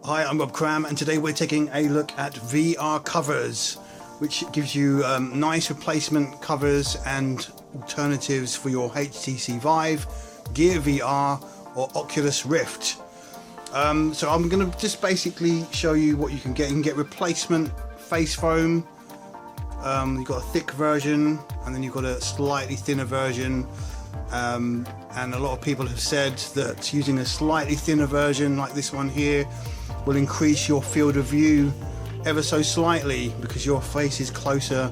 Hi, I'm Rob Cram, and today we're taking a look at VR covers, which gives you nice replacement covers and alternatives for your HTC Vive, Gear VR or Oculus Rift. So I'm going to just basically show you what you can get. You can get replacement face foam. You've got a thick version and then you've got a slightly thinner version. And a lot of people have said that using a slightly thinner version like this one here will increase your field of view ever so slightly because your face is closer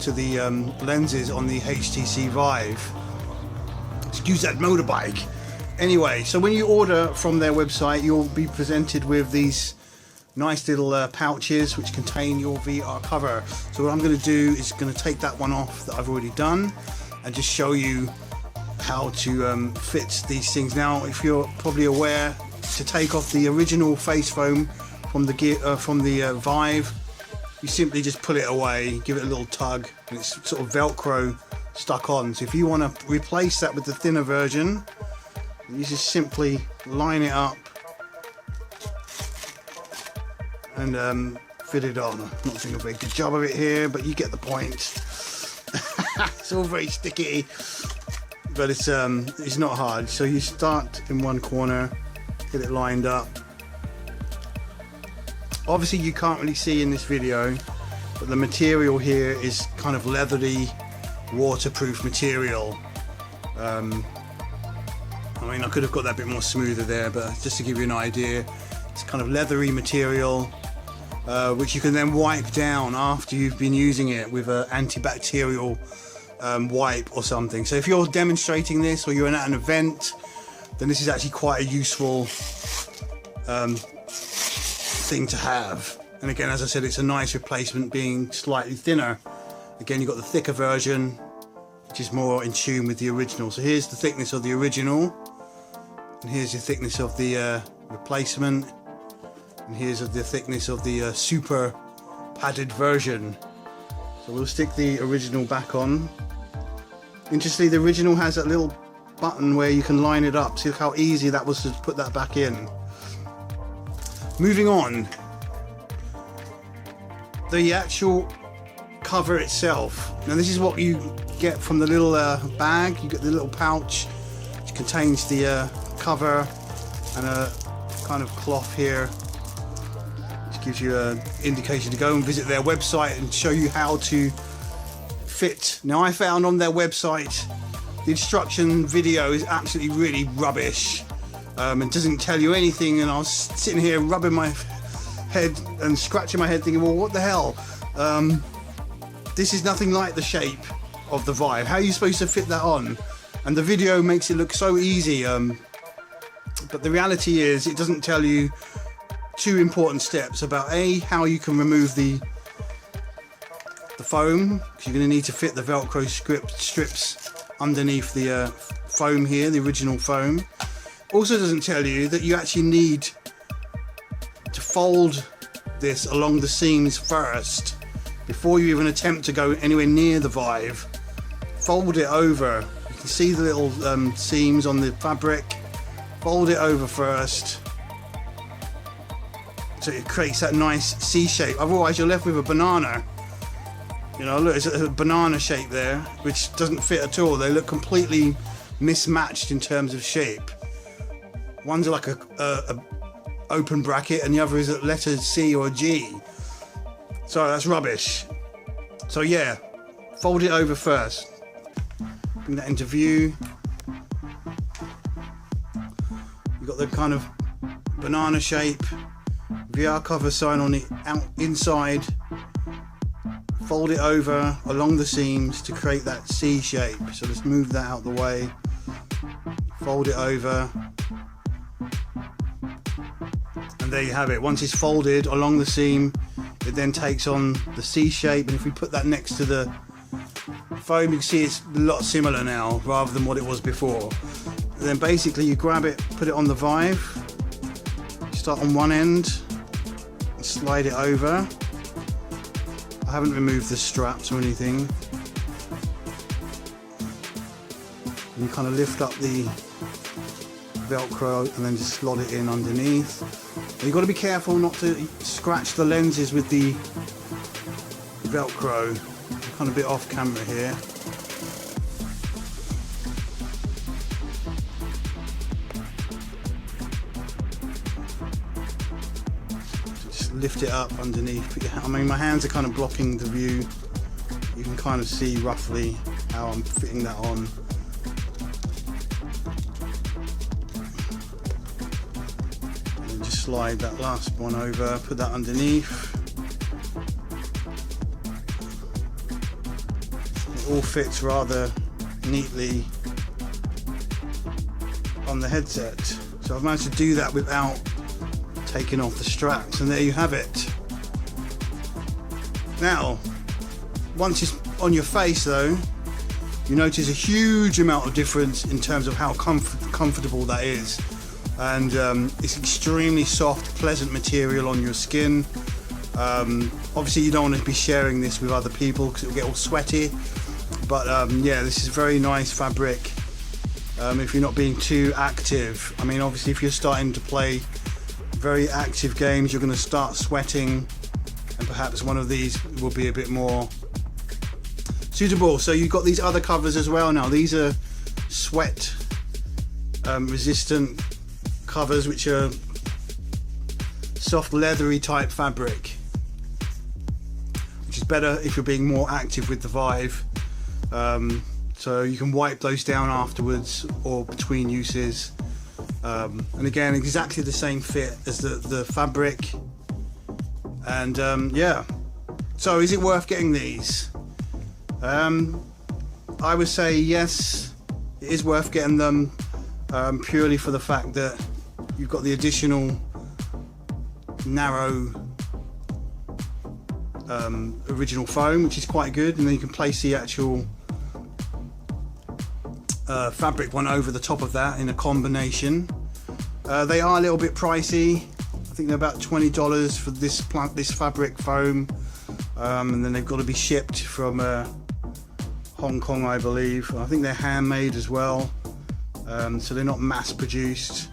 to the lenses on the HTC Vive. Excuse that motorbike. Anyway, so when you order from their website, you'll be presented with these nice little pouches which contain your VR cover. So what I'm going to do is going to take that one off that I've already done and just show you how to fit these things. Now, if you're probably aware, to take off the original face foam from the Vive, you simply just pull it away, give it a little tug, and it's sort of Velcro stuck on. So if you want to replace that with the thinner version, you just simply line it up and fit it on. I'm not doing a very good job of it here, but you get the point. It's all very sticky, but it's not hard. So you start in one corner, get it lined up. Obviously you can't really see in this video, but the material here is kind of leathery, waterproof material. I mean, I could have got that a bit more smoother there, but just to give you an idea, it's kind of leathery material which you can then wipe down after you've been using it with an antibacterial wipe or something. So if you're demonstrating this or you're at an event, then this is actually quite a useful thing to have. And again, as I said, it's a nice replacement being slightly thinner. Again, you've got the thicker version, which is more in tune with the original. So here's the thickness of the original, and here's the thickness of the replacement, and here's the thickness of the super padded version. So we'll stick the original back on. Interestingly, the original has that little button where you can line it up. See how easy that was to put that back in. Moving on, the actual cover itself. Now this is what you get from the little bag. You get the little pouch which contains the cover and a kind of cloth here, which gives you an indication to go and visit their website and show you how to fit. Now I found on their website the instruction video is absolutely really rubbish. It doesn't tell you anything, and I was sitting here rubbing my head and scratching my head thinking, well, what the hell? This is nothing like the shape of the Vive. How are you supposed to fit that on? And the video makes it look so easy, but the reality is it doesn't tell you two important steps about how you can remove the foam, because you're going to need to fit the Velcro strips underneath the foam here, the original foam. Also doesn't tell you that you actually need to fold this along the seams first before you even attempt to go anywhere near the Vive. Fold it over. You can see the little seams on the fabric. Fold it over first so it creates that nice C shape. Otherwise you're left with a banana. You know, look, it's a banana shape there, which doesn't fit at all. They look completely mismatched in terms of shape. One's like a open bracket and the other is a letter C or G. So that's rubbish. So yeah, fold it over first. Bring that into view. You've got the kind of banana shape VR cover sign on the inside. Fold it over along the seams to create that C shape. So let's move that out the way. Fold it over. And there you have it. Once it's folded along the seam, it then takes on the C shape. And if we put that next to the foam, you can see it's a lot similar now rather than what it was before. And then basically you grab it, put it on the Vive, start on one end and slide it over. I haven't removed the straps or anything. And you kind of lift up the Velcro and then just slot it in underneath. And you've got to be careful not to scratch the lenses with the Velcro. I'm kind of a bit off camera here. Just lift it up underneath. I mean, my hands are kind of blocking the view. You can kind of see roughly how I'm fitting that on. And just slide that last one over, put that underneath. It all fits rather neatly on the headset. So I've managed to do that without taking off the straps, and there you have it. Now, once it's on your face though, you notice a huge amount of difference in terms of how comfortable that is. And it's extremely soft, pleasant material on your skin. Obviously you don't want to be sharing this with other people because it'll get all sweaty. But yeah, this is very nice fabric if you're not being too active. I mean, obviously if you're starting to play very active games, you're going to start sweating, and perhaps one of these will be a bit more suitable. So you've got these other covers as well. Now these are sweat resistant covers, which are soft leathery type fabric, which is better if you're being more active with the Vive. So you can wipe those down afterwards or between uses. And again, exactly the same fit as the fabric. And yeah, so is it worth getting these? I would say yes, it is worth getting them, purely for the fact that you've got the additional narrow original foam, which is quite good, and then you can place the actual fabric one over the top of that in a combination. They are a little bit pricey. I think they're about $20 for this fabric foam, and then they've got to be shipped from Hong Kong, I believe. I think they're handmade as well, so they're not mass produced.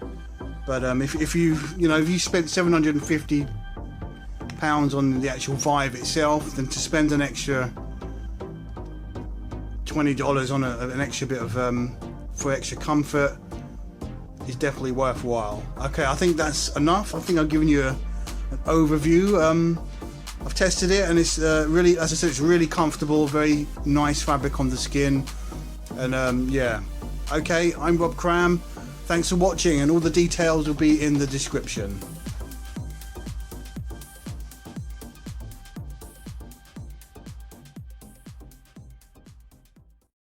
But if you spent £750 on the actual Vive itself, then to spend an extra $20 on an extra bit of for extra comfort is definitely worthwhile. Okay, I think that's enough. I think I've given you an overview. I've tested it, and it's really, as I said, it's really comfortable, very nice fabric on the skin, and yeah. Okay, I'm Rob Cram. Thanks for watching, and all the details will be in the description.